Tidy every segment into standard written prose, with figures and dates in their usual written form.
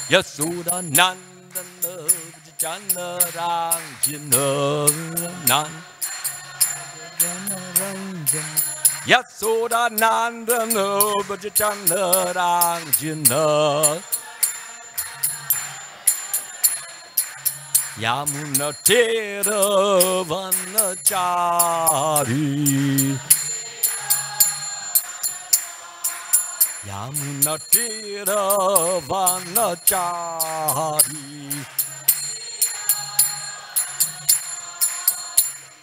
Yasoda Nandana Janaranjana Yasoda Nandana Janaranjana Yamuna Tera Vanachari Yamuna Tera Vanachari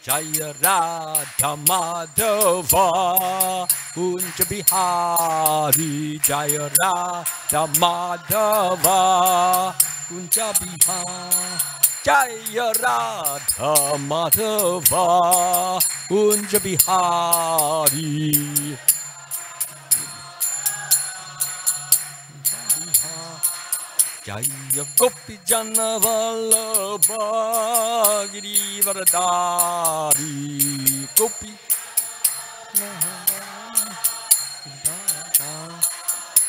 Jaya Radha Madhava Kunja Bihari Jaya Radha Madhava Kunja Bihari Jaya Radha Madhava Kunja Bihari Jaya Gopi Jana Vallabha Girivaradari Gopi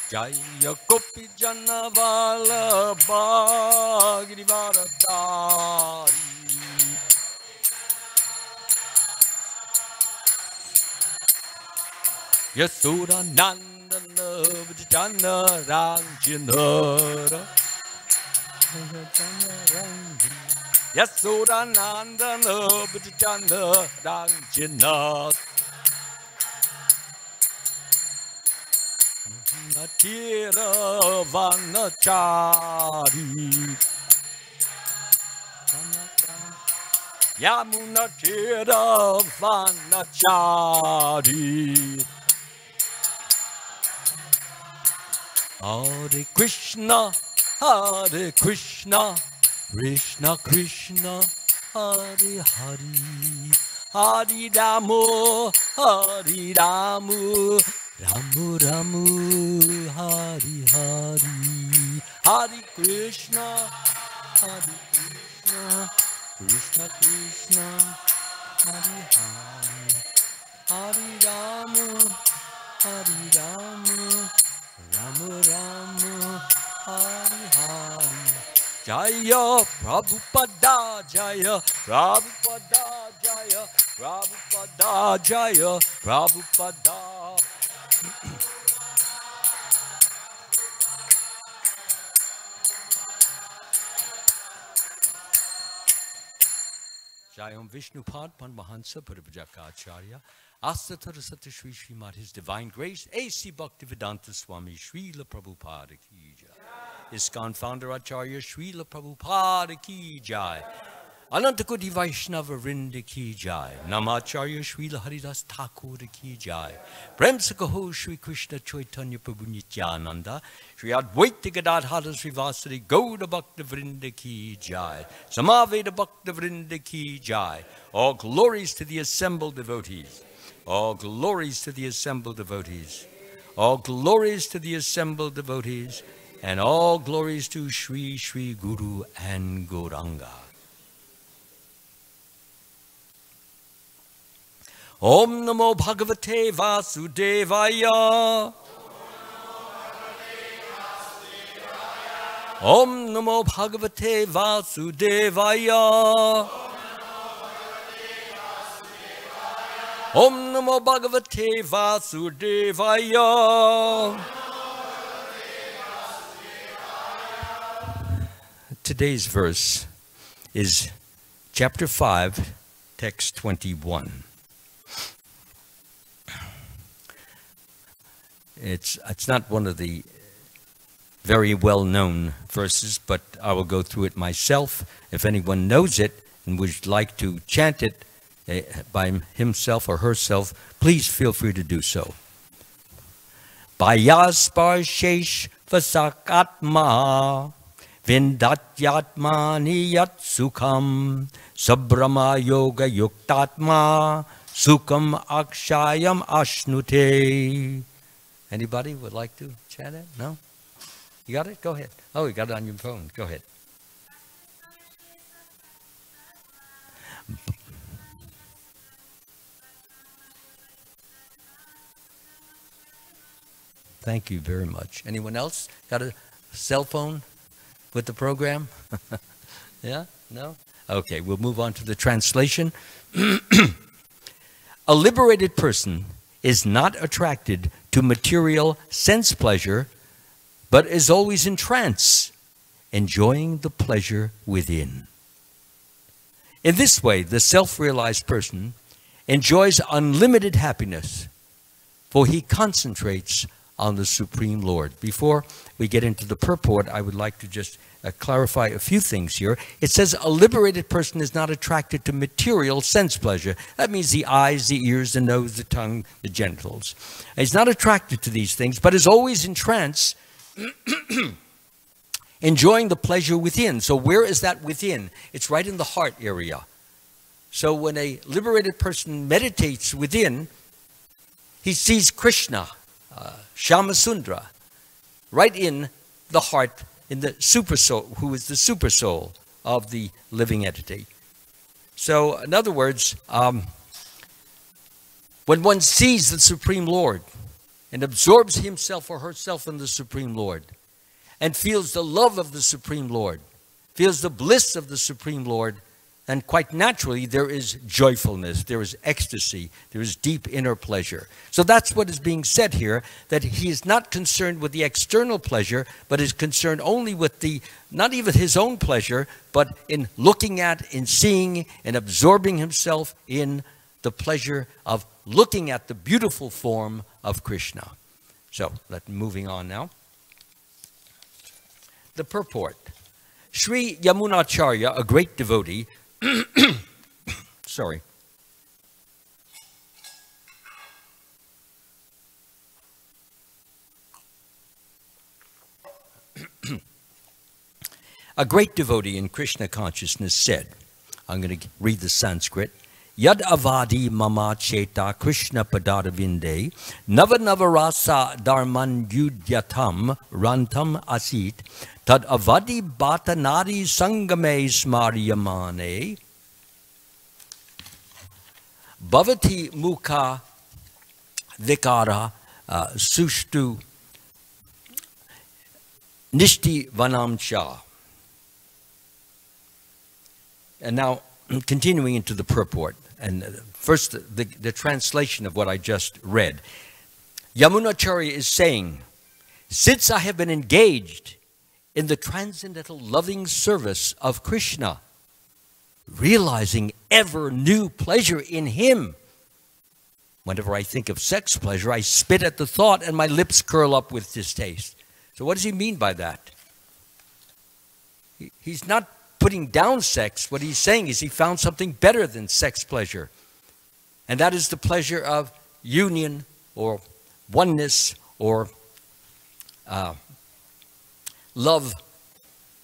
Jaya Gopi Jana Vallabha Girivaradari Yasoda Nandana Vijana Ranjanara Yasoda Nandana Vijana Ranjana Natira Vanachari Yamuna Tira Vanachari Hare Krishna, Hare Krishna, Krishna Krishna, Hare Hare, Hare Ramu, Hare Ramu, Ramu Ramu, Hare Hare, Hare Krishna, Krishna Krishna, Hare Hare, Hare Ramu, Hare Ramu. Ramu Ramu Hari Hari Jaya Prabhupada Jaya Prabhupada Jaya Prabhupada Jaya Prabhupada Jayam Vishnupad Panmahansa Paripajakacharya Asatar Sati Shri Srimad His Divine Grace A.C. Bhaktivedanta Swami Srila Prabhupada Ki Jai ISKCON Founder Acharya Srila Prabhupada Ki Jai Anantakoti Vaishnava Vrinda Ki Jai Namacharya Srila Haridas Thakur Ki Jai Prem Sakaho Shri Krishna Chaitanya Prabhu Nityananda Shri Advaita Gadadhara Srivasari Gauda Bhakta Vrinda Ki Jai Samaveda Bhakta Vrinda Ki Jai All glories to the assembled devotees. All glories to the assembled devotees. All glories to the assembled devotees. And all glories to Shri Shri Guru and Gauranga. Om Namo Bhagavate Vasudevaya. Om Namo Bhagavate Vasudevaya. Om Namo Bhagavate Vasudevaya. Today's verse is chapter 5, text 21. It's not one of the very well-known verses, but I will go through it myself. If anyone knows it and would like to chant it by himself or herself, please feel free to do so. Bhayasparshesh vasakatma vindatyatmani yat sukham sabrama yoga yuktatma sukham akshayam ashnute. Anybody would like to chant it? No? You got it? Go ahead. Oh, you got it on your phone. Go ahead. Thank you very much. Anyone else got a cell phone? with the program? Yeah? No? Okay, we'll move on to the translation. A liberated person is not attracted to material sense pleasure, but is always in trance, enjoying the pleasure within. In this way, the self-realized person enjoys unlimited happiness, for he concentrates on the Supreme Lord. Before we get into the purport, I would like to just clarify a few things here. It says a liberated person is not attracted to material sense pleasure. That means the eyes, the ears, the nose, the tongue, the genitals. He's not attracted to these things, but is always in trance, enjoying the pleasure within. So where is that within? It's right in the heart area. So when a liberated person meditates within, he sees Krishna, Shamasundra, right in the heart, in the super soul, who is the super soul of the living entity. So in other words, when one sees the Supreme Lord and absorbs himself or herself in the Supreme Lord and feels the love of the Supreme Lord, feels the bliss of the Supreme Lord, and quite naturally, there is joyfulness, there is ecstasy, there is deep inner pleasure. So that's what is being said here, that he is not concerned with the external pleasure, but is concerned only with the, not even his own pleasure, but in looking at, in seeing, and absorbing himself in the pleasure of looking at the beautiful form of Krishna. So, moving on now. The purport. Sri Yamunacharya, a great devotee, sorry. A great devotee in Krishna consciousness said, I'm going to read the Sanskrit, Yad avadi mama cheta Krishna padaravinde nava navarasa dharman yudyatam rantam asit tad avadi batanadi sangame smaryamane bhavati mukha vikara sushtu nishti vanamcha. And now, continuing into the purport, and first the translation of what I just read. Yamunacharya is saying, since I have been engaged in the transcendental loving service of Krishna, realizing ever new pleasure in him, whenever I think of sex pleasure, I spit at the thought and my lips curl up with distaste. So what does he mean by that? He's not putting down sex. What he's saying is he found something better than sex pleasure. And that is the pleasure of union or oneness or love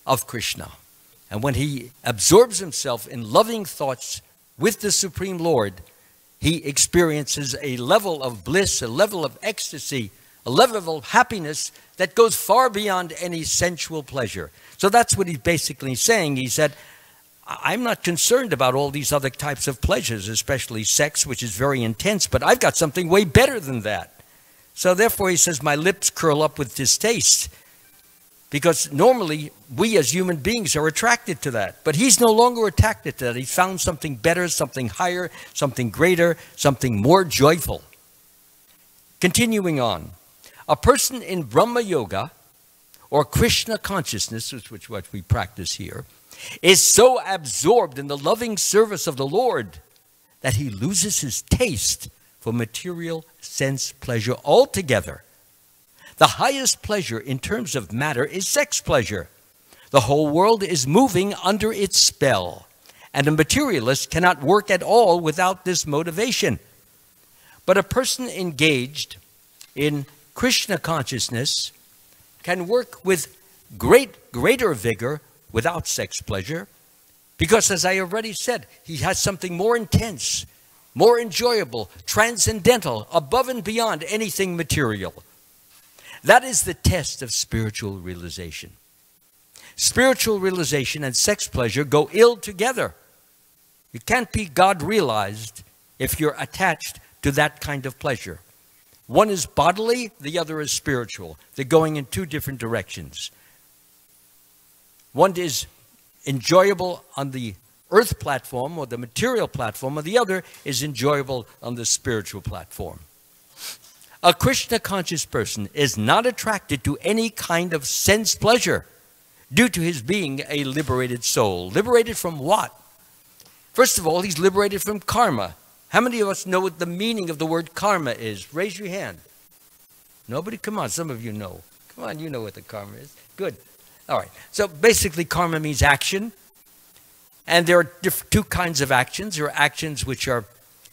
of Krishna. And when he absorbs himself in loving thoughts with the Supreme Lord, he experiences a level of bliss, a level of ecstasy, a level of happiness that goes far beyond any sensual pleasure. So that's what he's basically saying. He said, I'm not concerned about all these other types of pleasures, especially sex, which is very intense, but I've got something way better than that. So therefore, he says, my lips curl up with distaste, because normally we as human beings are attracted to that. But he's no longer attracted to that. He's found something better, something higher, something greater, something more joyful. Continuing on. A person in Brahma Yoga, or Krishna consciousness, which is what we practice here, is so absorbed in the loving service of the Lord that he loses his taste for material sense pleasure altogether. The highest pleasure in terms of matter is sex pleasure. The whole world is moving under its spell, and a materialist cannot work at all without this motivation. But a person engaged in Krishna consciousness can work with greater vigor without sex pleasure, because, as I already said, he has something more intense, more enjoyable, transcendental, above and beyond anything material. That is the test of spiritual realization. Spiritual realization and sex pleasure go ill together. You can't be God realized if you're attached to that kind of pleasure. One is bodily, the other is spiritual. They're going in two different directions. One is enjoyable on the earth platform or the material platform, or the other is enjoyable on the spiritual platform. A Krishna conscious person is not attracted to any kind of sense pleasure due to his being a liberated soul. Liberated from what? First of all, he's liberated from karma. How many of us know what the meaning of the word karma is? Raise your hand. Nobody? Come on, some of you know. Come on, you know what the karma is. Good. All right. So basically, karma means action. And there are two kinds of actions. There are actions which are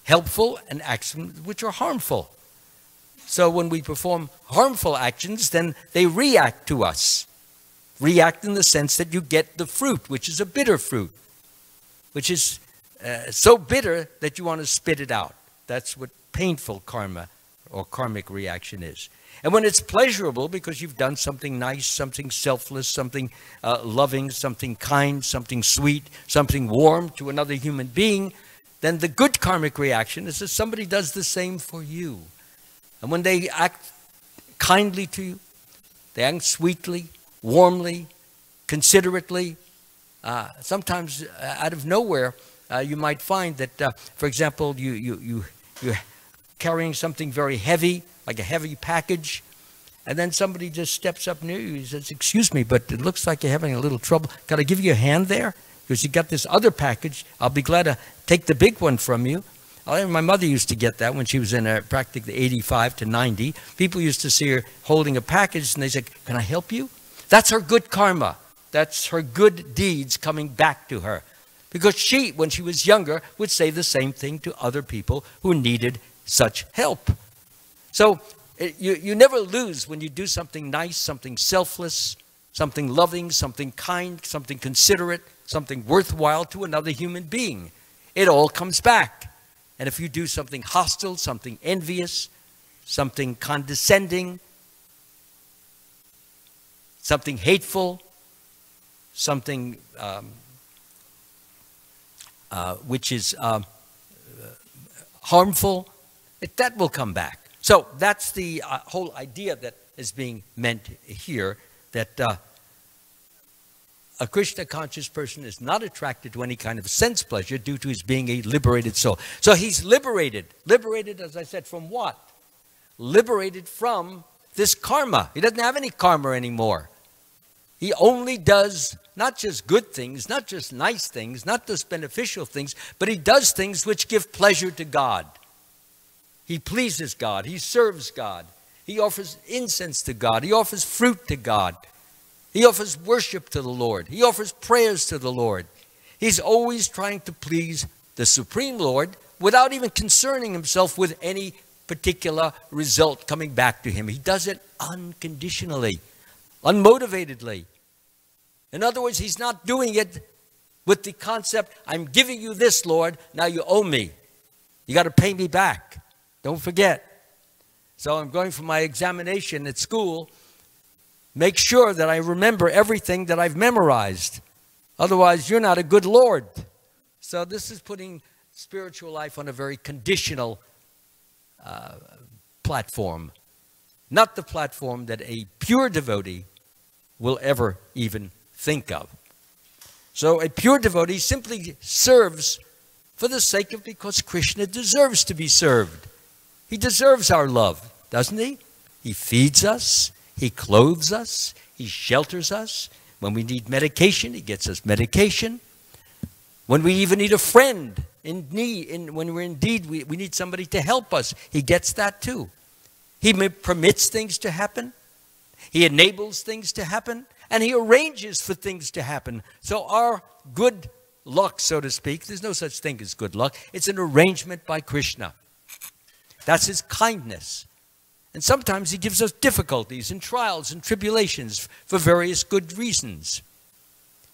helpful and actions which are harmful. So when we perform harmful actions, then they react to us. React in the sense that you get the fruit, which is a bitter fruit, which is so bitter that you want to spit it out. That's what painful karma or karmic reaction is. And when it's pleasurable because you've done something nice, something selfless, something loving, something kind, something sweet, something warm to another human being, then the good karmic reaction is that somebody does the same for you. And when they act kindly to you, they act sweetly, warmly, considerately, sometimes out of nowhere, you might find that, for example, you're carrying something very heavy, like a heavy package, and then somebody just steps up near you. He says, "Excuse me, but it looks like you're having a little trouble. Can I give you a hand there? Because you got this other package. I'll be glad to take the big one from you." My mother used to get that when she was in practically 85 to 90. People used to see her holding a package, and they said, "Can I help you?" That's her good karma. That's her good deeds coming back to her. Because she, when she was younger, would say the same thing to other people who needed such help. So you never lose when you do something nice, something selfless, something loving, something kind, something considerate, something worthwhile to another human being. It all comes back. And if you do something hostile, something envious, something condescending, something hateful, something which is harmful, that will come back. So that's the whole idea that is being meant here, that a Krishna conscious person is not attracted to any kind of sense pleasure due to his being a liberated soul. So he's liberated. Liberated, as I said, from what? Liberated from this karma. He doesn't have any karma anymore. He only does not just good things, not just nice things, not just beneficial things, but he does things which give pleasure to God. He pleases God. He serves God. He offers incense to God. He offers fruit to God. He offers worship to the Lord. He offers prayers to the Lord. He's always trying to please the Supreme Lord without even concerning himself with any particular result coming back to him. He does it unconditionally, unmotivatedly. In other words, he's not doing it with the concept, "I'm giving you this, Lord, now you owe me. You got to pay me back. Don't forget. So I'm going for my examination at school. Make sure that I remember everything that I've memorized. Otherwise, you're not a good Lord." So this is putting spiritual life on a very conditional platform. Not the platform that a pure devotee will ever even think of. So a pure devotee simply serves for the sake of, because Krishna deserves to be served. He deserves our love, doesn't he? He feeds us. He clothes us. He shelters us. When we need medication, he gets us medication. When we even need a friend in need, when we're in need, we need somebody to help us, he gets that too. He permits things to happen. He enables things to happen. And he arranges for things to happen. So our good luck, so to speak, there's no such thing as good luck. It's an arrangement by Krishna. That's his kindness. And sometimes he gives us difficulties and trials and tribulations for various good reasons.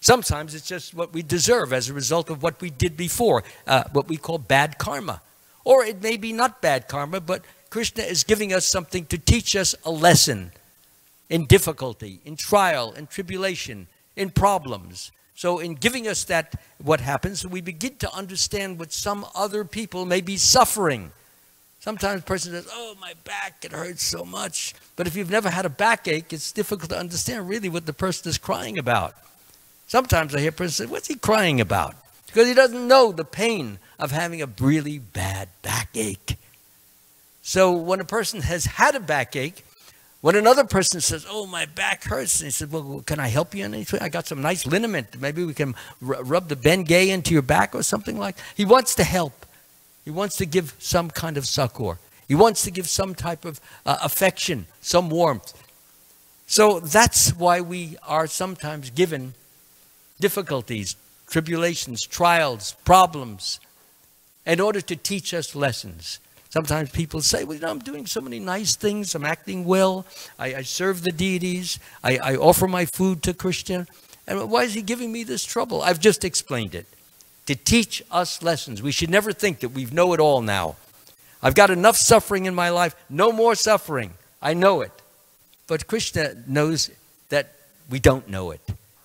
Sometimes it's just what we deserve as a result of what we did before, what we call bad karma. Or it may be not bad karma, but Krishna is giving us something to teach us a lesson in difficulty, in trial, in tribulation, in problems. So in giving us that, what happens, we begin to understand what some other people may be suffering. Sometimes a person says, "Oh, my back, it hurts so much." But if you've never had a backache, it's difficult to understand really what the person is crying about. Sometimes I hear a person say, what's he crying about? Because he doesn't know the pain of having a really bad backache. So when a person has had a backache, when another person says, oh, my back hurts, and he says, well, can I help you in anything? I got some nice liniment. Maybe we can rub the Bengay into your back or something like that. He wants to help. He wants to give some kind of succor. He wants to give some type of affection, some warmth. So that's why we are sometimes given difficulties, tribulations, trials, problems, in order to teach us lessons. Sometimes people say, well, you know, I'm doing so many nice things. I'm acting well. I serve the deities. I offer my food to Krishna. And why is he giving me this trouble? I've just explained it. To teach us lessons. We should never think that we know it all now. I've got enough suffering in my life. No more suffering. I know it. But Krishna knows that we don't know it.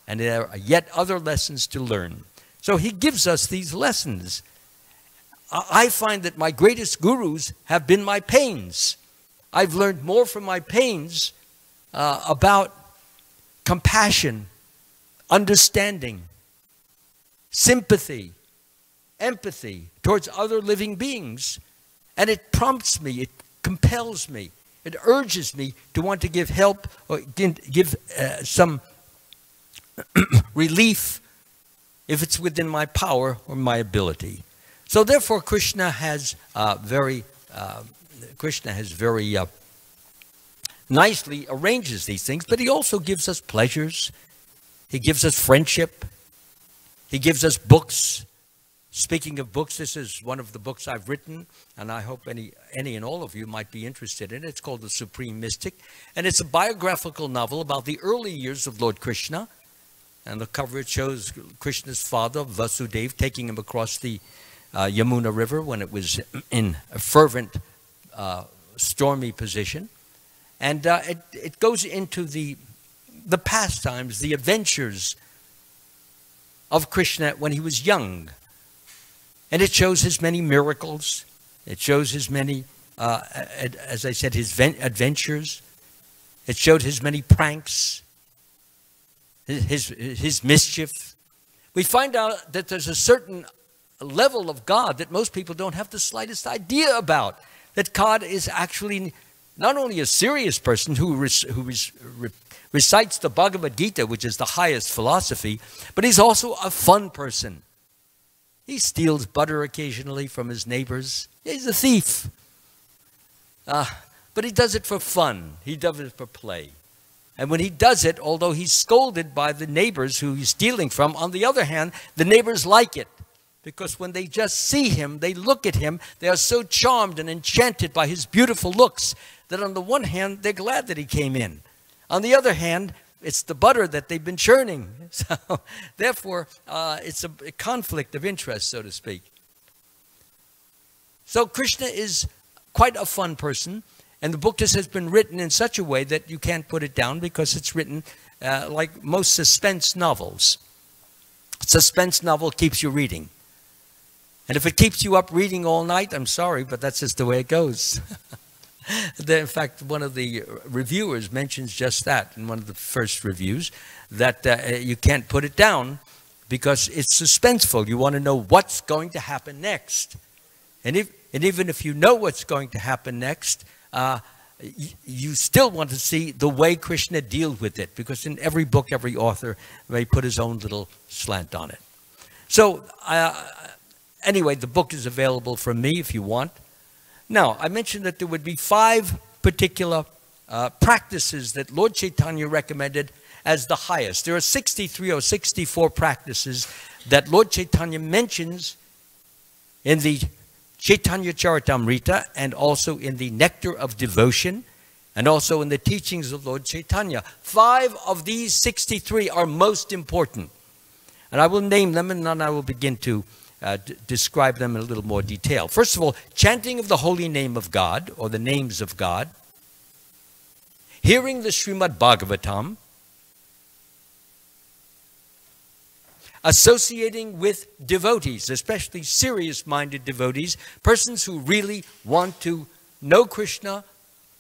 And there are yet other lessons to learn. So he gives us these lessons. I find that my greatest gurus have been my pains. I've learned more from my pains about compassion, understanding, sympathy, empathy towards other living beings. And it prompts me, it compels me, it urges me to want to give help or give some relief if it's within my power or my ability. So therefore, Krishna has very nicely arranges these things, but he also gives us pleasures. He gives us friendship. He gives us books. Speaking of books, this is one of the books I've written, and I hope any and all of you might be interested in it. It's called The Supreme Mystic, and it's a biographical novel about the early years of Lord Krishna. And the cover, it shows Krishna's father, Vasudeva, taking him across the Yamuna River when it was in a fervent, stormy position. And it goes into the pastimes, the adventures of Krishna when he was young. And it shows his many miracles. It shows his many, as I said, his adventures. It showed his many pranks, his mischief. We find out that there's a certain level of God that most people don't have the slightest idea about. That God is actually not only a serious person who recites the Bhagavad Gita, which is the highest philosophy, but he's also a fun person. He steals butter occasionally from his neighbors. He's a thief. But he does it for fun. He does it for play. And when he does it, although he's scolded by the neighbors who he's stealing from, on the other hand, the neighbors like it. Because when they just see him, they look at him, they are so charmed and enchanted by his beautiful looks that on the one hand, they're glad that he came in. On the other hand, it's the butter that they've been churning. So, therefore, it's a conflict of interest, so to speak. So Krishna is quite a fun person. And the book just has been written in such a way that you can't put it down because it's written like most suspense novels. Suspense novel keeps you reading. And if it keeps you up reading all night, I'm sorry, but that's just the way it goes. In fact, one of the reviewers mentions just that in one of the first reviews, that you can't put it down because it's suspenseful. You want to know what's going to happen next. And even if you know what's going to happen next, you still want to see the way Krishna deals with it, because in every book, every author may put his own little slant on it. So anyway, the book is available from me if you want. Now, I mentioned that there would be 5 particular practices that Lord Chaitanya recommended as the highest. There are 63 or 64 practices that Lord Chaitanya mentions in the Chaitanya Charitamrita and also in the Nectar of Devotion and also in the teachings of Lord Chaitanya. 5 of these 63 are most important. And I will name them and then I will begin to describe them in a little more detail. First of all, chanting of the holy name of God or the names of God, hearing the Srimad Bhagavatam, associating with devotees, especially serious-minded devotees, persons who really want to know Krishna,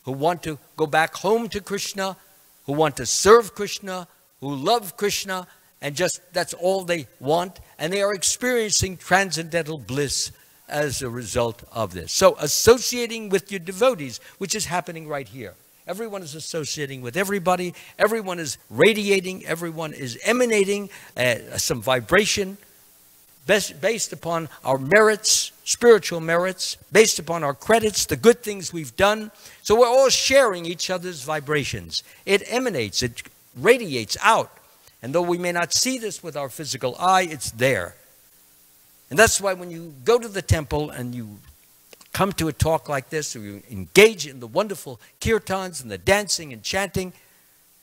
who want to go back home to Krishna, who want to serve Krishna, who love Krishna, and just that's all they want, and they are experiencing transcendental bliss as a result of this. So associating with your devotees, which is happening right here. Everyone is associating with everybody. Everyone is radiating. Everyone is emanating some vibration based upon our merits, spiritual merits, based upon our credits, the good things we've done. So we're all sharing each other's vibrations. It emanates, it radiates out. And though we may not see this with our physical eye, it's there. And that's why when you go to the temple and you come to a talk like this, or you engage in the wonderful kirtans and the dancing and chanting,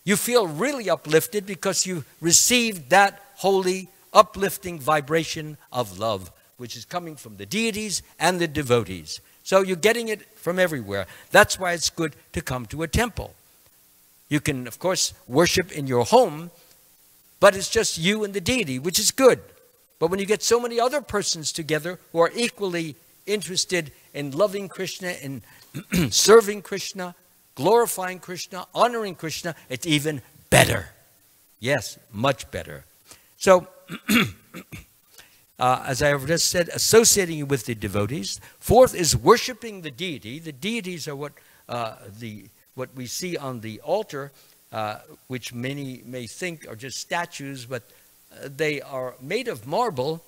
you feel really uplifted because you received that holy, uplifting vibration of love, which is coming from the deities and the devotees. So you're getting it from everywhere. That's why it's good to come to a temple. You can, of course, worship in your home, but it's just you and the deity, which is good. But when you get so many other persons together who are equally interested in loving Krishna and serving Krishna, glorifying Krishna, honoring Krishna, it's even better. Yes, much better. So, as I have just said, associating with the devotees. Fourth is worshiping the deity. The deities are what we see on the altar, which many may think are just statues, but they are made of marble,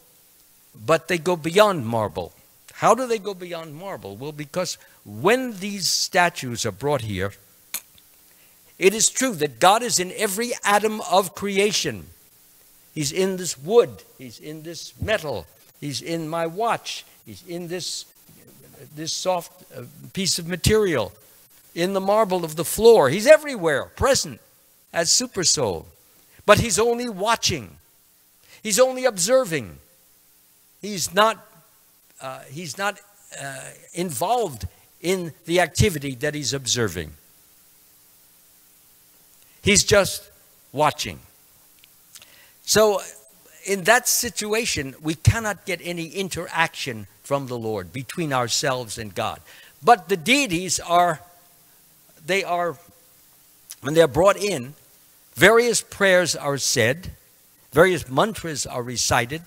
but they go beyond marble. How do they go beyond marble? Well, because when these statues are brought here, it is true that God is in every atom of creation. He's in this wood. He's in this metal. He's in my watch. He's in this soft piece of material, in the marble of the floor. He's everywhere, present as Super Soul. But he's only watching. He's only observing. He's not involved in the activity that he's observing. He's just watching. So in that situation, we cannot get any interaction from the Lord between ourselves and God. But the deities when they're brought in, various prayers are said, various mantras are recited,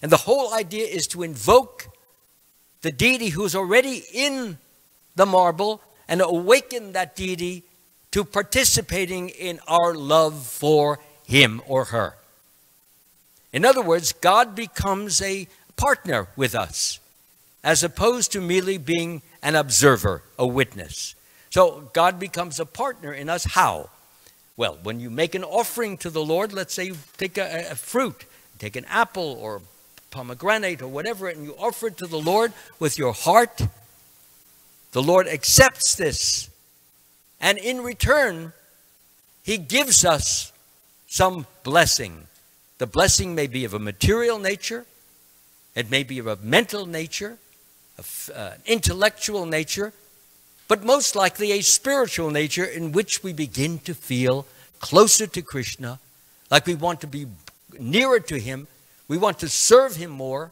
and the whole idea is to invoke the deity who's already in the marble and awaken that deity to participating in our love for him or her. In other words, God becomes a partner with us, as opposed to merely being an observer, a witness. So God becomes a partner in us. How? Well, when you make an offering to the Lord, let's say you take a fruit, take an apple or pomegranate or whatever, and you offer it to the Lord with your heart, the Lord accepts this. And in return, he gives us some blessing. The blessing may be of a material nature. It may be of a mental nature, intellectual nature, but most likely a spiritual nature in which we begin to feel closer to Krishna, like we want to be nearer to him, we want to serve him more,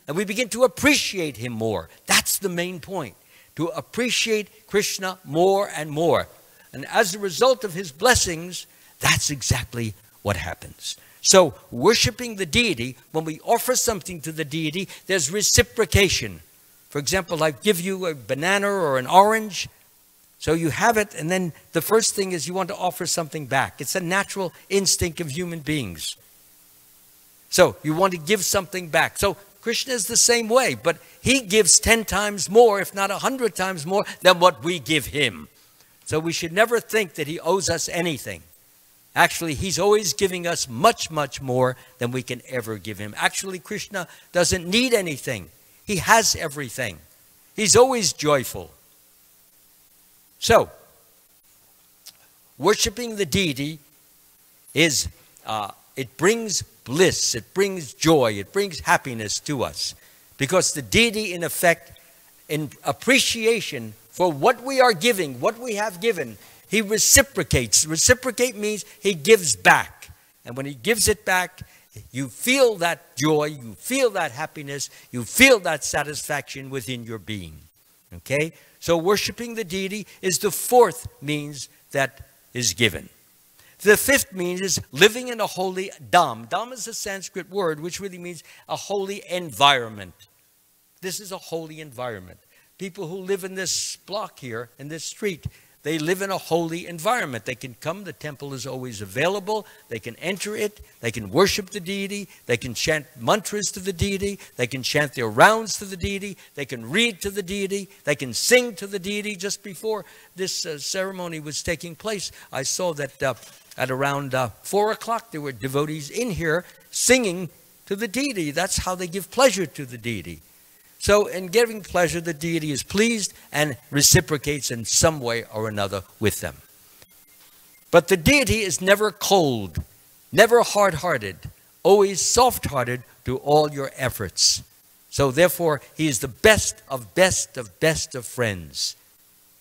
and we begin to appreciate him more. That's the main point, to appreciate Krishna more and more. And as a result of his blessings, that's exactly what happens. So, worshiping the deity, when we offer something to the deity, there's reciprocation. For example, I give you a banana or an orange, so you have it, and then the first thing is you want to offer something back. It's a natural instinct of human beings. So, you want to give something back. So, Krishna is the same way, but he gives 10 times more, if not 100 times more, than what we give him. So, we should never think that he owes us anything. Actually, he's always giving us much, much more than we can ever give him. Actually, Krishna doesn't need anything. He has everything. He's always joyful. So, worshiping the deity is, it brings bliss, it brings joy, it brings happiness to us. Because the deity, in effect, in appreciation for what we are giving, what we have given, he reciprocates. Reciprocate means he gives back. And when he gives it back, you feel that joy, you feel that happiness, you feel that satisfaction within your being. Okay? So worshiping the deity is the fourth means that is given. The fifth means is living in a holy dham. Dham is a Sanskrit word which really means a holy environment. This is a holy environment. People who live in this block here, in this street, they live in a holy environment. They can come, the temple is always available, they can enter it, they can worship the deity, they can chant mantras to the deity, they can chant their rounds to the deity, they can read to the deity, they can sing to the deity. Just before this ceremony was taking place, I saw that at around 4 o'clock there were devotees in here singing to the deity. That's how they give pleasure to the deity. So in giving pleasure, the deity is pleased and reciprocates in some way or another with them. But the deity is never cold, never hard-hearted, always soft-hearted to all your efforts. So therefore, he is the best of friends.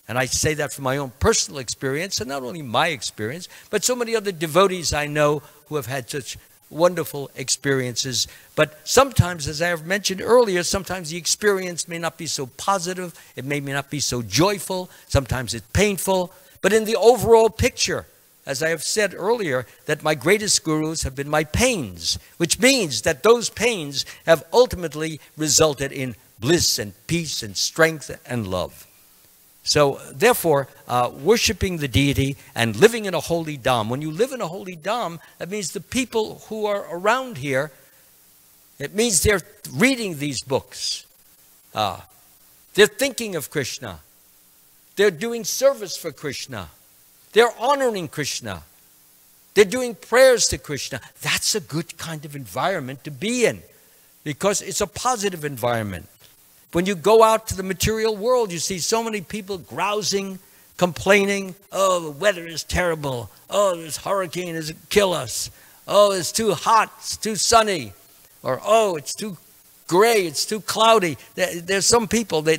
And I say that from my own personal experience, and not only my experience, but so many other devotees I know who have had such wonderful experiences. But sometimes, as I have mentioned earlier, sometimes the experience may not be so positive, it may not be so joyful, sometimes it's painful. But in the overall picture, as I have said earlier, that my greatest gurus have been my pains, which means that those pains have ultimately resulted in bliss and peace and strength and love. So therefore, worshiping the deity and living in a holy dham. When you live in a holy dham, that means the people who are around here, it means they're reading these books. They're thinking of Krishna. They're doing service for Krishna. They're honoring Krishna. They're doing prayers to Krishna. That's a good kind of environment to be in, because it's a positive environment. When you go out to the material world, you see so many people grousing, complaining. Oh, the weather is terrible. Oh, this hurricane is going to kill us. Oh, it's too hot. It's too sunny. Or, oh, it's too gray. It's too cloudy. There's some people, they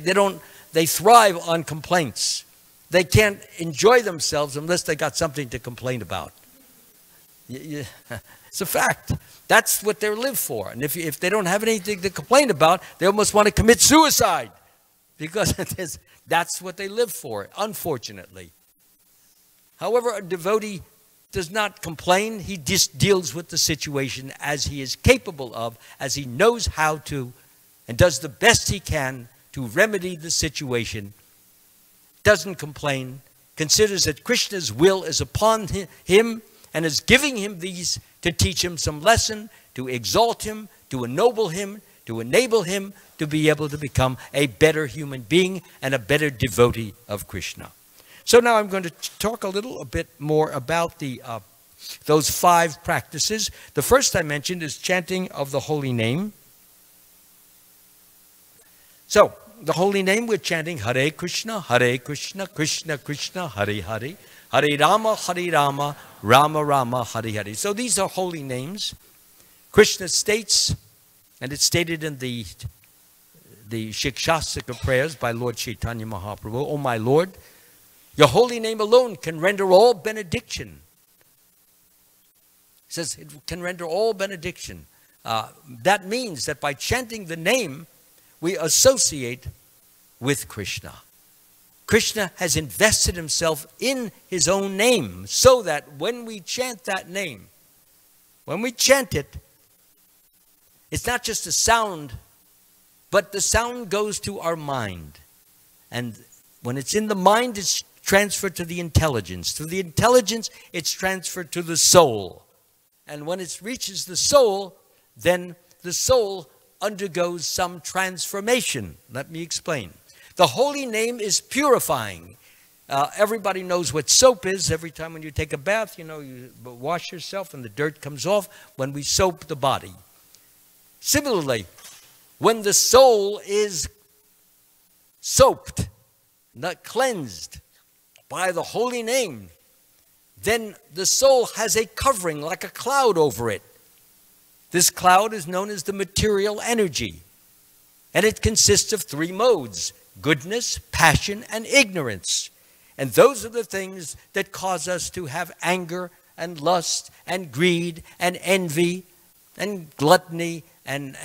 thrive on complaints. They can't enjoy themselves unless they got something to complain about. It's a fact. That's what they live for. And if they don't have anything to complain about, they almost want to commit suicide, because that's what they live for, unfortunately. However, a devotee does not complain. He just deals with the situation as he is capable of, as he knows how to, and does the best he can to remedy the situation. Doesn't complain, considers that Krishna's will is upon him, and is giving him these to teach him some lesson, to exalt him, to ennoble him, to enable him to be able to become a better human being and a better devotee of Krishna. So now I'm going to talk a little bit more about those 5 practices. The first I mentioned is chanting of the holy name. So the holy name, we're chanting Hare Krishna, Krishna Krishna, Hare Hare. Hare Rama, Rama Rama, Hare Hare. So these are holy names. Krishna states, and it's stated in the Shikshastika prayers by Lord Chaitanya Mahaprabhu, "O my Lord, your holy name alone can render all benediction." He says it can render all benediction. That means that by chanting the name, we associate with Krishna. Krishna has invested himself in his own name, so that when we chant that name, when we chant it, it's not just a sound, but the sound goes to our mind. And when it's in the mind, it's transferred to the intelligence. Through the intelligence, it's transferred to the soul. And when it reaches the soul, then the soul undergoes some transformation. Let me explain. The holy name is purifying. Everybody knows what soap is. Every time when you take a bath, you wash yourself and the dirt comes off when we soap the body. Similarly, when the soul is soaped, not cleansed by the holy name, then the soul has a covering like a cloud over it. This cloud is known as the material energy, and it consists of 3 modes: goodness, passion, and ignorance. And those are the things that cause us to have anger and lust and greed and envy and gluttony and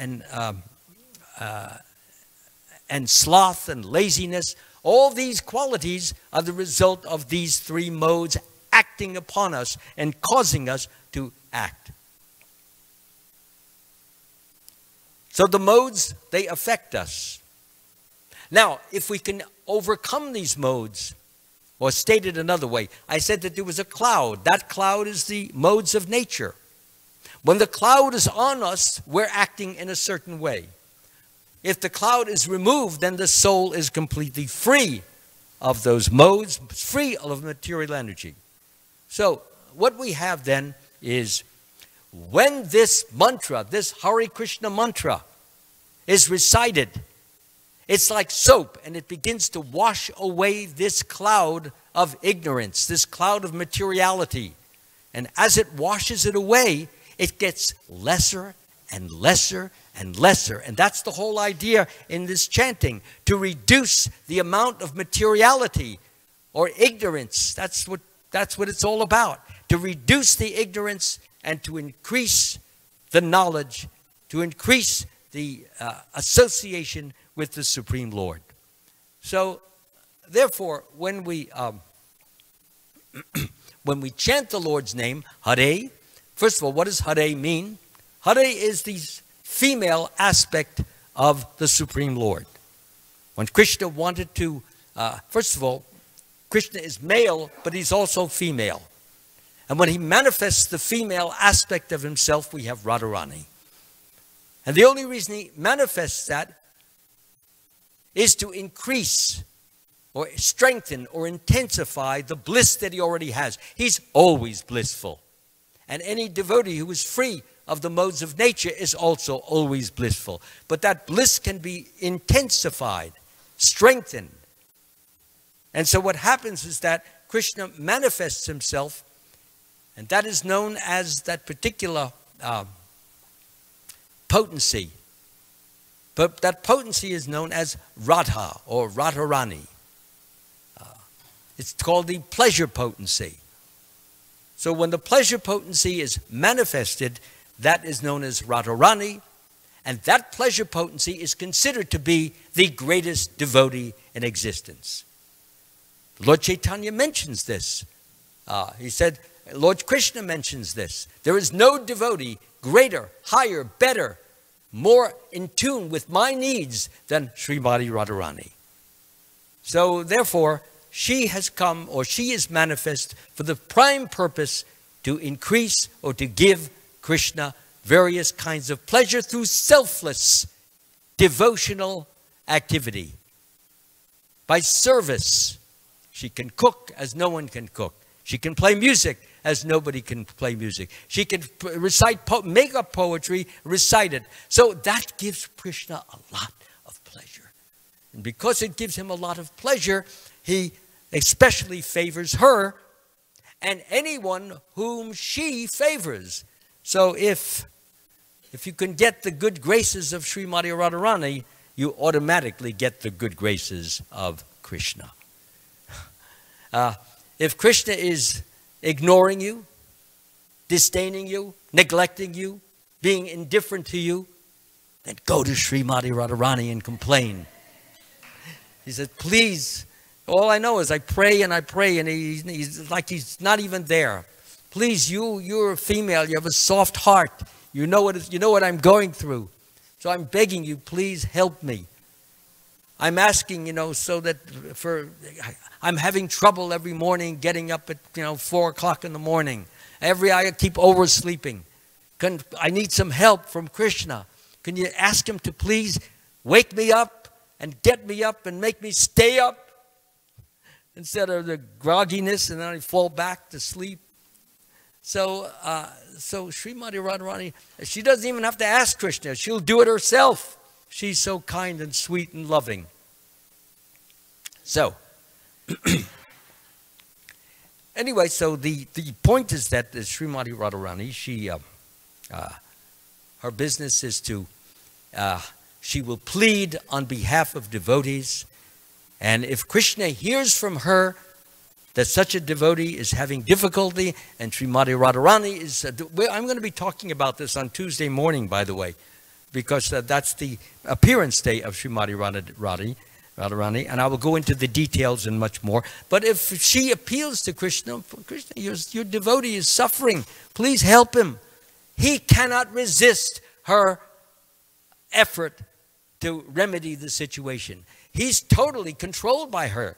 sloth and laziness. All these qualities are the result of these 3 modes acting upon us and causing us to act. So the modes, they affect us. Now, if we can overcome these modes, or stated another way, I said that there was a cloud. That cloud is the modes of nature. When the cloud is on us, we're acting in a certain way. If the cloud is removed, then the soul is completely free of those modes, free of material energy. So what we have then is, when this mantra, this Hare Krishna mantra, is recited, it's like soap, and it begins to wash away this cloud of ignorance, this cloud of materiality. And as it washes it away, it gets lesser and lesser and lesser. And that's the whole idea in this chanting, to reduce the amount of materiality or ignorance. That's what it's all about, to reduce the ignorance and to increase the knowledge, to increase the association with the Supreme Lord. So, therefore, when we chant the Lord's name, Hare, first of all, what does Hare mean? Hare is the female aspect of the Supreme Lord. When Krishna wanted to, first of all, Krishna is male, but he's also female. And when he manifests the female aspect of himself, we have Radharani. And the only reason he manifests that is to increase or strengthen or intensify the bliss that he already has. He's always blissful. And any devotee who is free of the modes of nature is also always blissful. But that bliss can be intensified, strengthened. And so what happens is that Krishna manifests himself, and that is known as that particular potency. But that potency is known as Radha or Radharani. It's called the pleasure potency. So when the pleasure potency is manifested, that is known as Radharani, and that pleasure potency is considered to be the greatest devotee in existence. Lord Chaitanya mentions this. He said, Lord Krishna mentions this. There is no devotee greater, higher, better, more in tune with my needs than Srimati Radharani. So therefore, she has come, or she is manifest for the prime purpose to increase or to give Krishna various kinds of pleasure through selfless devotional activity. By service, she can cook as no one can cook. She can play music as nobody can play music. She can recite, make up poetry, recite it. So that gives Krishna a lot of pleasure. And because it gives him a lot of pleasure, he especially favors her and anyone whom she favors. So if you can get the good graces of Srimati Radharani, you automatically get the good graces of Krishna. If Krishna is ignoring you, disdaining you, neglecting you, being indifferent to you, then go to Srimati Radharani and complain. He said, please, all I know is I pray, and he's like he's not even there. Please, you're a female, you have a soft heart. You know what I'm going through. So I'm begging you, please help me. I'm asking, so that I'm having trouble every morning getting up at, 4 o'clock in the morning. I keep oversleeping. I need some help from Krishna. Can you ask him to please wake me up and get me up and make me stay up instead of the grogginess and then I fall back to sleep? So Srimati Radharani, she doesn't even have to ask Krishna. She'll do it herself. She's so kind and sweet and loving. So, anyway, so the point is that Srimati Radharani, her business is to, she will plead on behalf of devotees. And if Krishna hears from her that such a devotee is having difficulty, and Srimati Radharani is, I'm going to be talking about this on Tuesday morning, by the way, because that's the appearance day of Srimati Radharani, and I will go into the details and much more. But if she appeals to Krishna, Krishna, your devotee is suffering. Please help him. He cannot resist her effort to remedy the situation. He's totally controlled by her.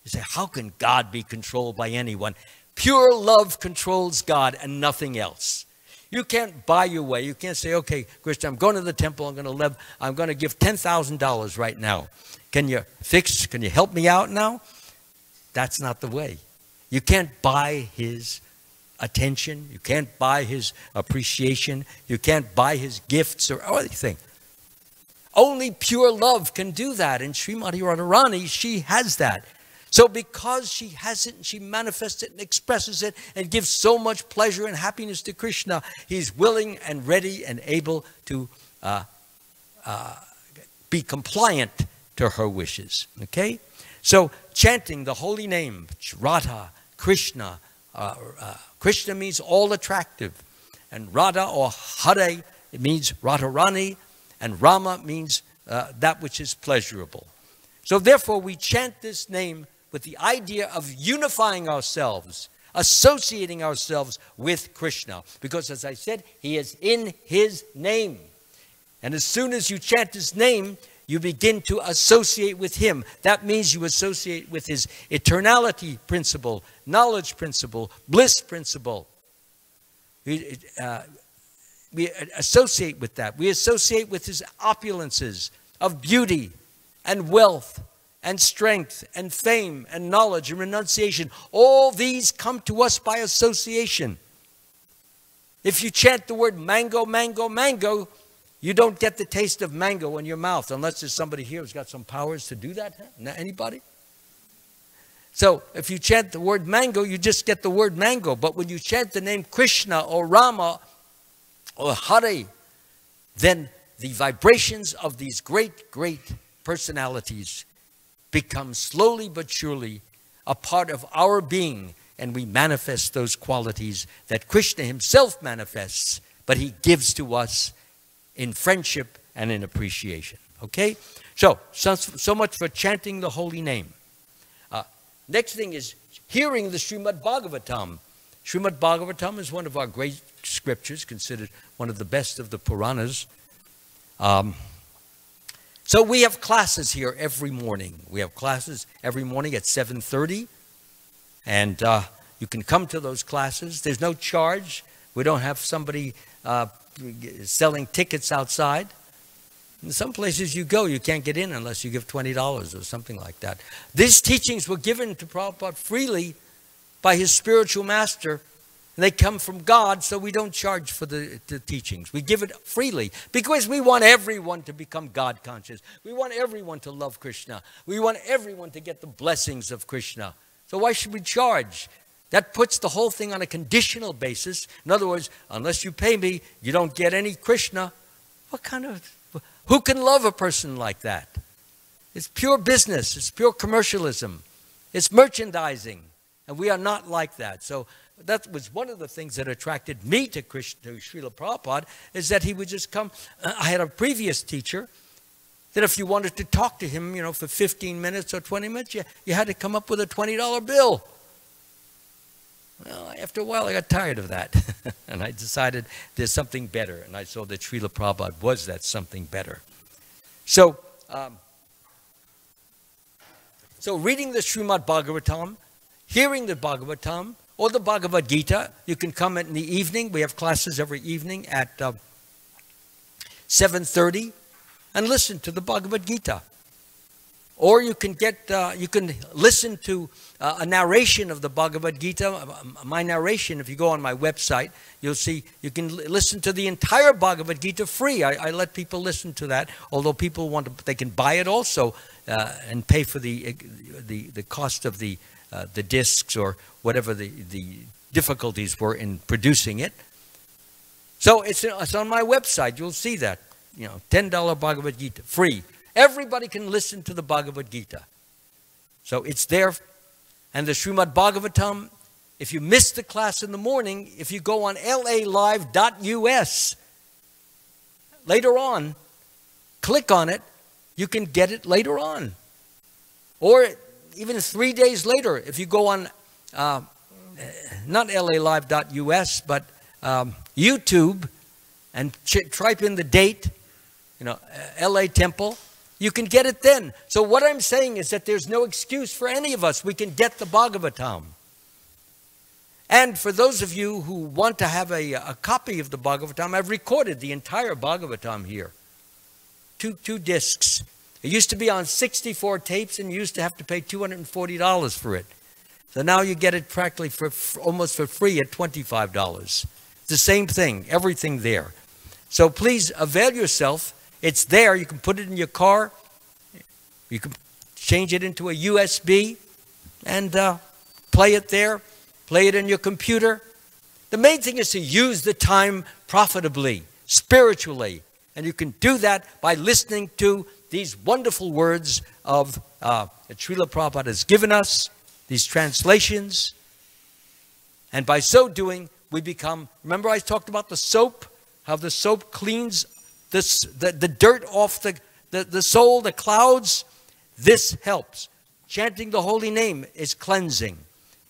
You say, how can God be controlled by anyone? Pure love controls God and nothing else. You can't buy your way. You can't say, okay, Krishna, I'm going to the temple. I'm going to give $10,000 right now. Can you help me out now? That's not the way. You can't buy his attention. You can't buy his appreciation. You can't buy his gifts or anything. Only pure love can do that. And Srimati Radharani, she has that. So because she has it and she manifests it and expresses it and gives so much pleasure and happiness to Krishna, he's willing and ready and able to be compliant to her wishes. Okay? So chanting the holy name, Radha, Krishna. Krishna means all attractive. And Radha or Hare, it means Radharani. And Rama means that which is pleasurable. So therefore we chant this name with the idea of unifying ourselves, associating ourselves with Krishna. Because as I said, he is in his name. And as soon as you chant his name, you begin to associate with him. That means you associate with his eternality principle, knowledge principle, bliss principle. We associate with that. We associate with his opulences of beauty and wealth and strength and fame and knowledge and renunciation. All these come to us by association. If you chant the word mango, mango, mango, you don't get the taste of mango in your mouth unless there's somebody here who's got some powers to do that. Anybody? So if you chant the word mango, you just get the word mango. But when you chant the name Krishna or Rama or Hare, then the vibrations of these great, great personalities become slowly but surely a part of our being, and we manifest those qualities that Krishna himself manifests, but he gives to us in friendship and in appreciation. Okay? So much for chanting the holy name. Next thing is hearing the Srimad Bhagavatam. Srimad Bhagavatam is one of our great scriptures, considered one of the best of the Puranas. So we have classes here every morning. We have classes every morning at 7:30. And you can come to those classes. There's no charge. We don't have somebody selling tickets outside. In some places you go, you can't get in unless you give $20 or something like that. These teachings were given to Prabhupada freely by his spiritual master. And they come from God, so we don't charge for the teachings. We give it freely because we want everyone to become God conscious. We want everyone to love Krishna. We want everyone to get the blessings of Krishna. So why should we charge? That puts the whole thing on a conditional basis. In other words, unless you pay me, you don't get any Krishna. Who can love a person like that? It's pure business. It's pure commercialism. It's merchandising. And we are not like that. So that was one of the things that attracted me to Srila Prabhupada, is that he would just come. I had a previous teacher that if you wanted to talk to him, for 15 minutes or 20 minutes, you had to come up with a $20 bill. Well, after a while, I got tired of that. And I decided there's something better. And I saw that Srila Prabhupada was that something better. So reading the Srimad Bhagavatam, hearing the Bhagavatam, or the Bhagavad Gita, you can come in the evening. We have classes every evening at 7:30 and listen to the Bhagavad Gita. Or you can listen to a narration of the Bhagavad Gita. My narration, if you go on my website, you'll see you can listen to the entire Bhagavad Gita free. I let people listen to that, although people they can buy it also and pay for the cost of the discs or whatever the difficulties were in producing it. So it's on my website. You'll see that, $10 Bhagavad Gita, free. Everybody can listen to the Bhagavad Gita. So it's there. And the Srimad Bhagavatam, if you miss the class in the morning, if you go on lalive.us, later on, click on it, you can get it later on. Or even 3 days later, if you go on, not lalive.us, but YouTube, and type in the date, LA Temple, you can get it then. So what I'm saying is that there's no excuse for any of us. We can get the Bhagavatam. And for those of you who want to have a copy of the Bhagavatam, I've recorded the entire Bhagavatam here. Two discs. It used to be on 64 tapes, and you used to have to pay $240 for it. So now you get it practically almost for free at $25. It's the same thing, everything there. So please avail yourself. It's there. You can put it in your car. You can change it into a USB and play it there. Play it in your computer. The main thing is to use the time profitably, spiritually. And you can do that by listening to these wonderful words of that Srila Prabhupada has given us, these translations. And by so doing, we become, remember I talked about the soap, how the soap cleans the dirt off the soul, the clouds. This helps. Chanting the holy name is cleansing.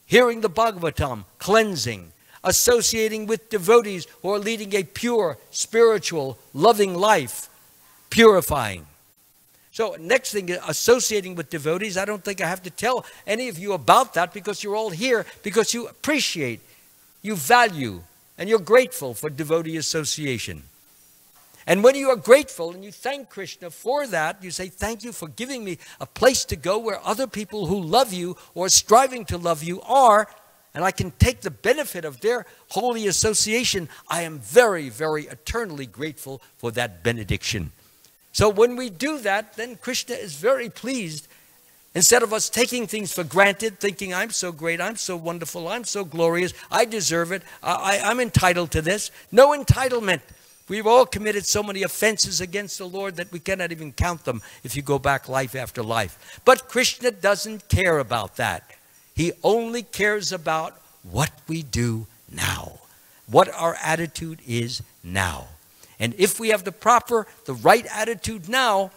Hearing the Bhagavatam, cleansing. Associating with devotees who are leading a pure, spiritual, loving life, purifying. So next thing, associating with devotees. I don't think I have to tell any of you about that, because you're all here because you appreciate, you value, and you're grateful for devotee association. And when you are grateful and you thank Krishna for that, you say, thank you for giving me a place to go where other people who love you or striving to love you are, and I can take the benefit of their holy association. I am very, very eternally grateful for that benediction. So when we do that, then Krishna is very pleased. Instead of us taking things for granted, thinking, I'm so great, I'm so wonderful, I'm so glorious, I deserve it, I'm entitled to this. No entitlement. We've all committed so many offenses against the Lord that we cannot even count them if you go back life after life. But Krishna doesn't care about that. He only cares about what we do now, what our attitude is now. And if we have the right attitude now,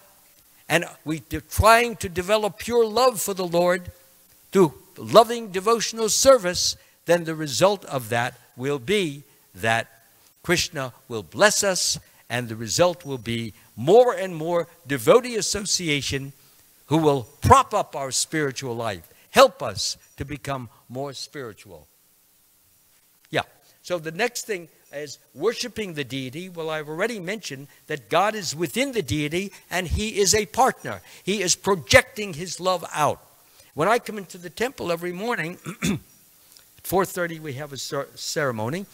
and we're trying to develop pure love for the Lord through loving devotional service, then the result of that will be that Krishna will bless us, and the result will be more and more devotee association who will prop up our spiritual life, help us to become more spiritual. Yeah, so the next thing is worshiping the deity. Well, I've already mentioned that God is within the deity and he is a partner. He is projecting his love out. When I come into the temple every morning, at 4:30 we have a ceremony.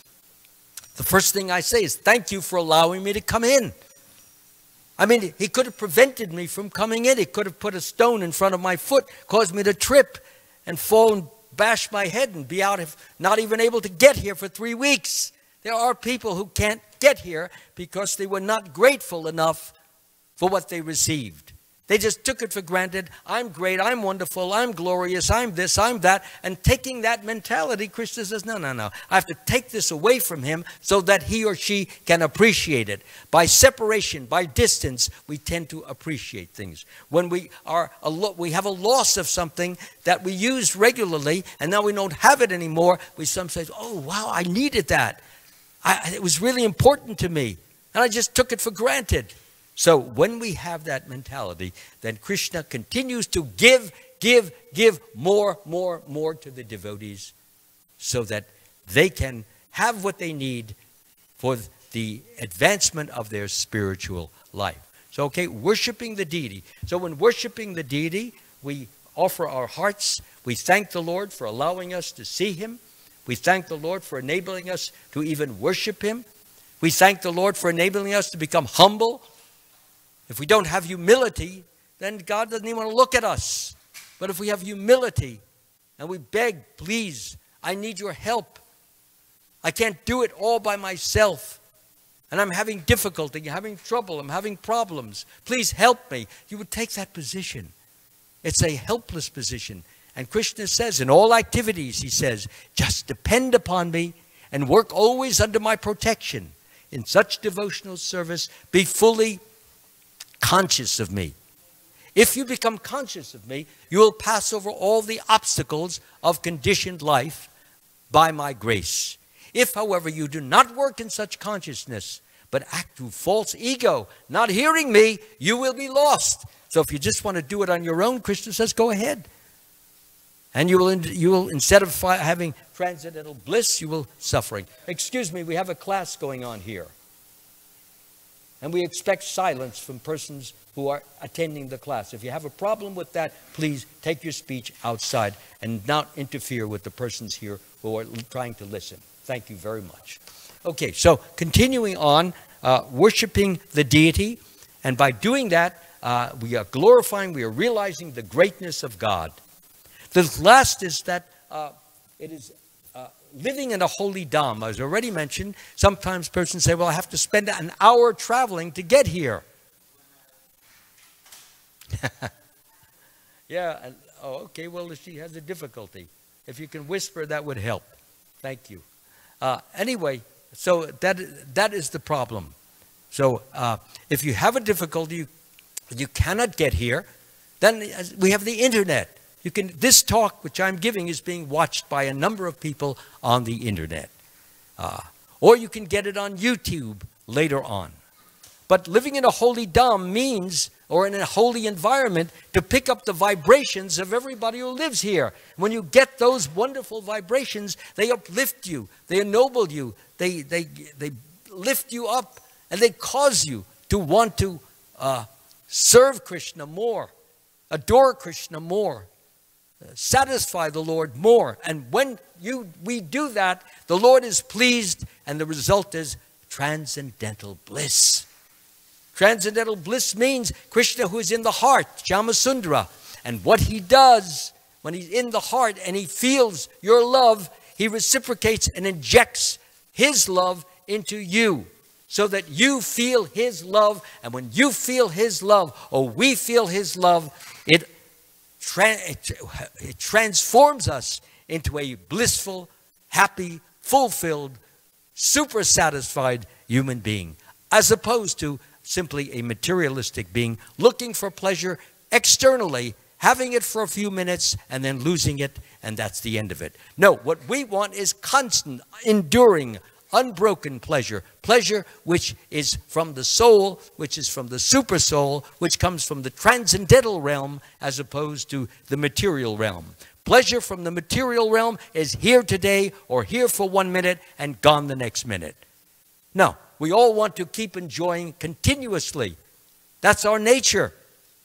The first thing I say is, thank you for allowing me to come in. I mean, he could have prevented me from coming in. He could have put a stone in front of my foot, caused me to trip and fall and bash my head and be out, if not even able to get here for 3 weeks. There are people who can't get here because they were not grateful enough for what they received. They just took it for granted. I'm great, I'm wonderful, I'm glorious, I'm this, I'm that. And taking that mentality, Krishna says, no, no, no. I have to take this away from him so that he or she can appreciate it. By separation, by distance, we tend to appreciate things. When we have a loss of something that we use regularly, and now we don't have it anymore, we sometimes say, oh, wow, I needed that. It was really important to me, and I just took it for granted. So when we have that mentality, then Krishna continues to give more to the devotees so that they can have what they need for the advancement of their spiritual life. So, okay, worshiping the deity. So when worshiping the deity, we offer our hearts. We thank the Lord for allowing us to see him. We thank the Lord for enabling us to even worship him. We thank the Lord for enabling us to become humble. If we don't have humility, then God doesn't even want to look at us. But if we have humility and we beg, please, I need your help. I can't do it all by myself. And I'm having difficulty, I'm having trouble, I'm having problems. Please help me. You would take that position. It's a helpless position. And Krishna says, in all activities, he says, just depend upon me and work always under my protection. In such devotional service, be fully conscious of me. If you become conscious of me, you will pass over all the obstacles of conditioned life by my grace. If, however, you do not work in such consciousness, but act through false ego, not hearing me, you will be lost. So if you just want to do it on your own, Krishna says, go ahead. And you will instead of having transcendental bliss, you will suffering. Excuse me, we have a class going on here. And we expect silence from persons who are attending the class. If you have a problem with that, please take your speech outside and not interfere with the persons here who are trying to listen. Thank you very much. Okay, so continuing on, worshiping the deity. And by doing that, we are glorifying, we are realizing the greatness of God. The last is that it is living in a holy dham. As already mentioned, sometimes persons say, well, I have to spend an hour traveling to get here. Yeah, and, oh, okay, well, she has a difficulty. If you can whisper, that would help. Thank you. Anyway, so that is the problem. So if you have a difficulty, you cannot get here, then we have the internet. This talk, which I'm giving, is being watched by a number of people on the internet. Or you can get it on YouTube later on. But living in a holy dham means, or in a holy environment, to pick up the vibrations of everybody who lives here. When you get those wonderful vibrations, they uplift you, they ennoble you, they lift you up, and they cause you to want to serve Krishna more, adore Krishna more, satisfy the Lord more. And when we do that, the Lord is pleased, and the result is transcendental bliss. Transcendental bliss means Krishna who is in the heart, Shyamasundara. And what he does when he's in the heart and he feels your love, he reciprocates and injects his love into you so that you feel his love. And when you feel his love, or we feel his love, it transforms us into a blissful, happy, fulfilled, super satisfied human being, as opposed to simply a materialistic being looking for pleasure externally, having it for a few minutes and then losing it, and that's the end of it. No, what we want is constant, enduring, unbroken pleasure. Pleasure which is from the soul, which is from the super soul, which comes from the transcendental realm as opposed to the material realm. Pleasure from the material realm is here today or here for 1 minute and gone the next minute. No, we all want to keep enjoying continuously. That's our nature.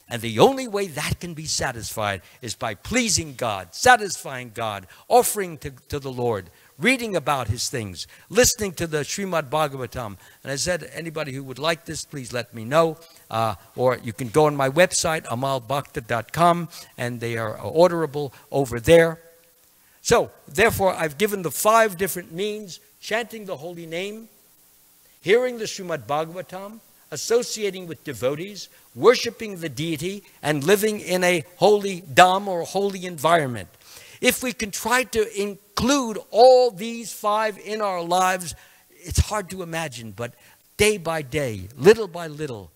And the only way that can be satisfied is by pleasing God, satisfying God, offering to the Lord, reading about his things, listening to the Srimad Bhagavatam. And I said, anybody who would like this, please let me know. Or you can go on my website, amalbhakta.com, and they are orderable over there. So, therefore, I've given the 5 different means: chanting the holy name, hearing the Srimad Bhagavatam, associating with devotees, worshiping the deity, and living in a holy dham or a holy environment. If we can try to include all these 5 in our lives, it's hard to imagine, but day by day, little by little,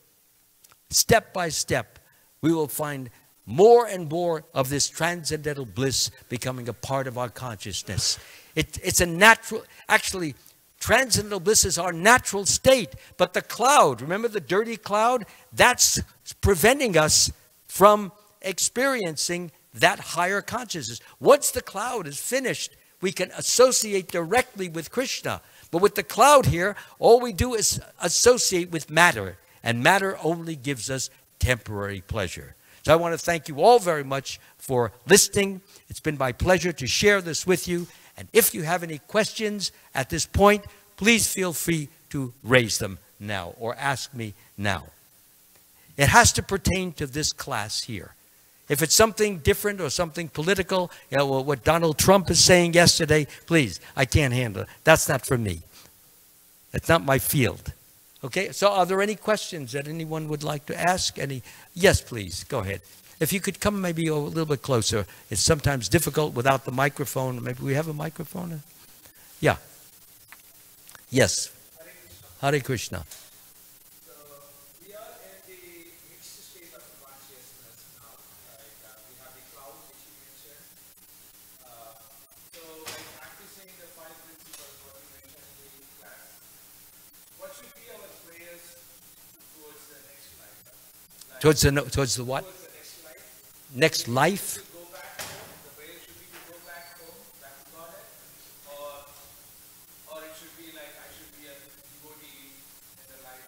step by step, we will find more and more of this transcendental bliss becoming a part of our consciousness. It's a natural, actually, transcendental bliss is our natural state, but the cloud, remember the dirty cloud? That's preventing us from experiencing that higher consciousness. Once the cloud is finished, we can associate directly with Krishna. But with the cloud here, all we do is associate with matter, and matter only gives us temporary pleasure. So I want to thank you all very much for listening. It's been my pleasure to share this with you. And if you have any questions at this point, please feel free to raise them now or ask me now. It has to pertain to this class here. If it's something different or something political, you know, what Donald Trump is saying yesterday, please, I can't handle it. That's not for me. That's not my field. Okay, so are there any questions that anyone would like to ask? Any? Yes, please, go ahead. If you could come maybe a little bit closer. It's sometimes difficult without the microphone. Maybe we have a microphone? Yeah. Yes. Hare Krishna. So we are in the mixed state of consciousness. Towards the what? Towards the next life. Next life? To go back home. The prayer should be to go back home, back to Godhead. Or it should be like I should be a devotee in the life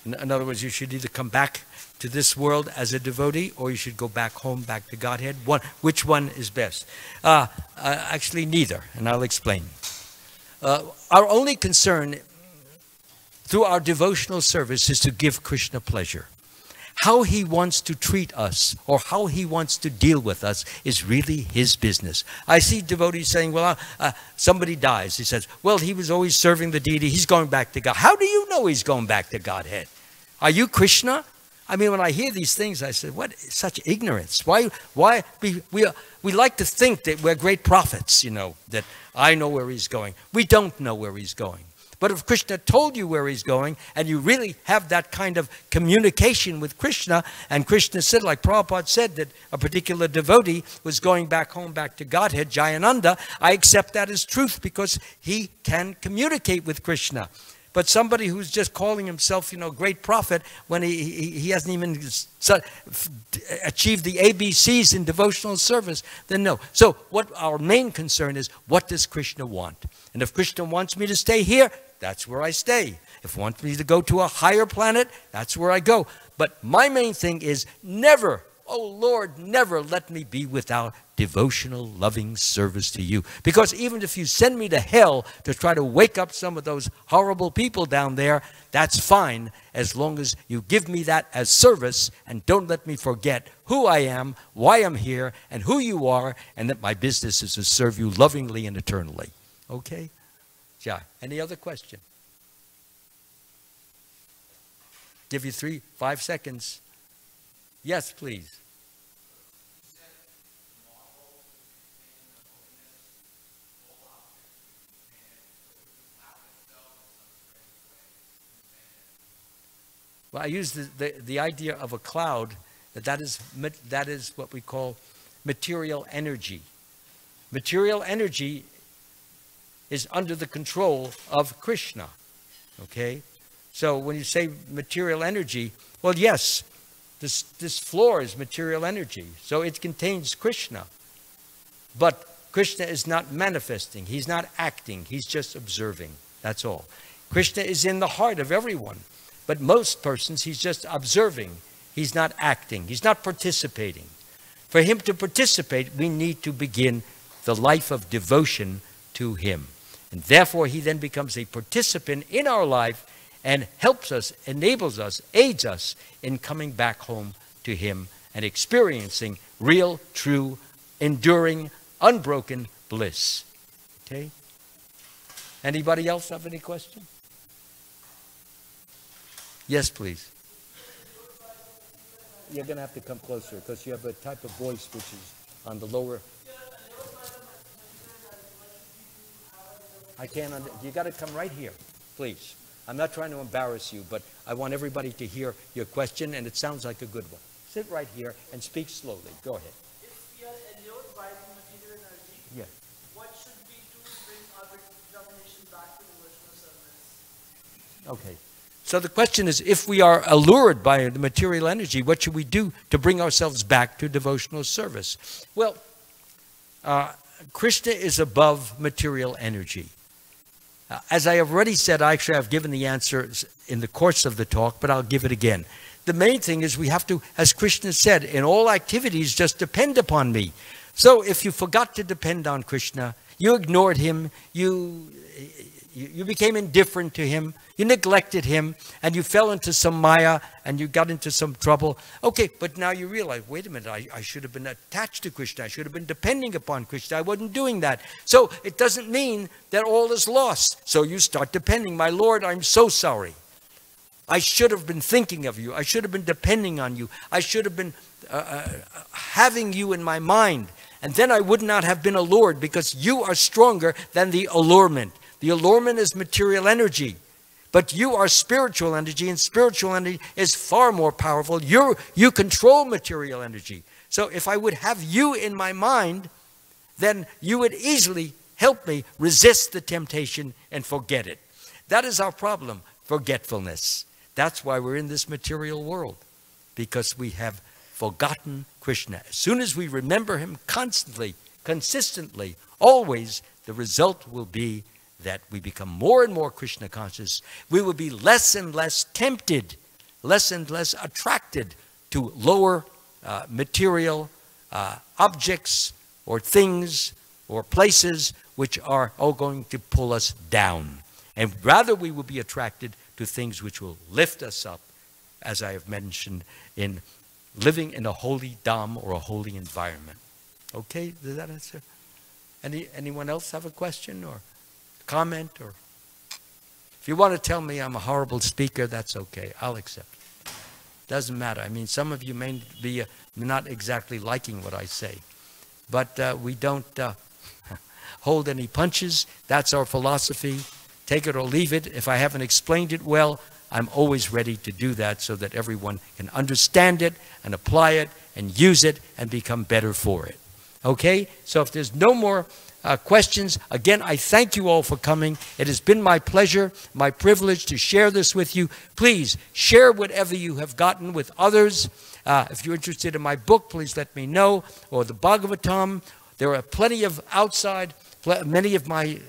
I wake up. In other words, you should either come back to this world as a devotee, or you should go back home, back to Godhead. Which one is best? Actually, neither, and I'll explain. Our only concern through our devotional service is to give Krishna pleasure. How he wants to treat us or how he wants to deal with us is really his business. I see devotees saying, well, somebody dies. He says, well, he was always serving the deity. He's going back to God. How do you know he's going back to Godhead? Are you Krishna? I mean, when I hear these things, I say, what such ignorance? Why we like to think that we're great prophets, you know, that I know where he's going. We don't know where he's going. But if Krishna told you where he's going, and you really have that kind of communication with Krishna, and Krishna said, like Prabhupada said, that a particular devotee was going back home, back to Godhead, Jayananda, I accept that as truth because he can communicate with Krishna. But somebody who's just calling himself, you know, great prophet, when he hasn't even achieved the ABCs in devotional service, then no. So what our main concern is, what does Krishna want? And if Krishna wants me to stay here, that's where I stay. If he wants me to go to a higher planet, that's where I go. But my main thing is never, oh Lord, never let me be without devotional, loving service to you. Because even if you send me to hell to try to wake up some of those horrible people down there, that's fine, as long as you give me that as service and don't let me forget who I am, why I'm here, and who you are, and that my business is to serve you lovingly and eternally. Okay? Yeah. Any other question? Give you 5 seconds. Yes, please. Well, I use the idea of a cloud, that is what we call material energy. Material energy is under the control of Krishna, okay? So when you say material energy, well, yes, this floor is material energy, so it contains Krishna. But Krishna is not manifesting, he's not acting, he's just observing, that's all. Krishna is in the heart of everyone. But most persons, he's just observing. He's not acting. He's not participating. For him to participate, we need to begin the life of devotion to him. And therefore, he then becomes a participant in our life and helps us, enables us, aids us in coming back home to him and experiencing real, true, enduring, unbroken bliss. Okay? Anybody else have any question? Yes, please. You're going to have to come closer because you have a type of voice which is on the lower. I can't. You got to come right here, please. I'm not trying to embarrass you, but I want everybody to hear your question, and it sounds like a good one. Sit right here and speak slowly. Go ahead. If we are allured by the material energy, yeah, what should we do to bring our determination back to devotional service? Okay. So the question is, if we are allured by the material energy, what should we do to bring ourselves back to devotional service? Well, Krishna is above material energy. As I have already said, actually I've given the answer in the course of the talk, but I'll give it again. The main thing is we have to, as Krishna said, in all activities, just depend upon me. So if you forgot to depend on Krishna, you ignored him, you became indifferent to him, you neglected him, and you fell into some maya, and you got into some trouble. Okay, but now you realize, wait a minute, I should have been attached to Krishna. I should have been depending upon Krishna. I wasn't doing that. So it doesn't mean that all is lost. So you start depending. My Lord, I'm so sorry. I should have been thinking of you. I should have been depending on you. I should have been having you in my mind. And then I would not have been allured, because you are stronger than the allurement. The allurement is material energy. But you are spiritual energy, and spiritual energy is far more powerful. You control material energy. So if I would have you in my mind, then you would easily help me resist the temptation and forget it. That is our problem, forgetfulness. That's why we're in this material world, because we have forgotten Krishna. As soon as we remember him constantly, consistently, always, the result will be that we become more and more Krishna conscious. We will be less and less tempted, less and less attracted to lower material objects or things or places which are all going to pull us down. And rather we will be attracted to things which will lift us up, as I have mentioned, in living in a holy dham or a holy environment. Okay, does that answer? Anyone else have a question or comment? Or if you want to tell me I'm a horrible speaker, that's okay. I'll accept it. Doesn't matter. I mean, some of you may be not exactly liking what I say, but we don't hold any punches. That's our philosophy. Take it or leave it. If I haven't explained it well, I'm always ready to do that so that everyone can understand it and apply it and use it and become better for it. Okay? So if there's no more questions, again, I thank you all for coming. It has been my pleasure, my privilege to share this with you. Please share whatever you have gotten with others. If you're interested in my book, please let me know, or the Bhagavatam. There are plenty of outside, many of my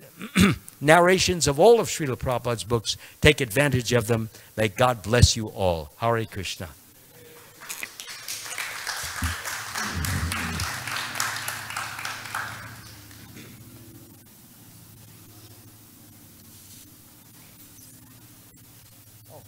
narrations of all of Srila Prabhupada's books. Take advantage of them. May God bless you all. Hare Krishna. Oh,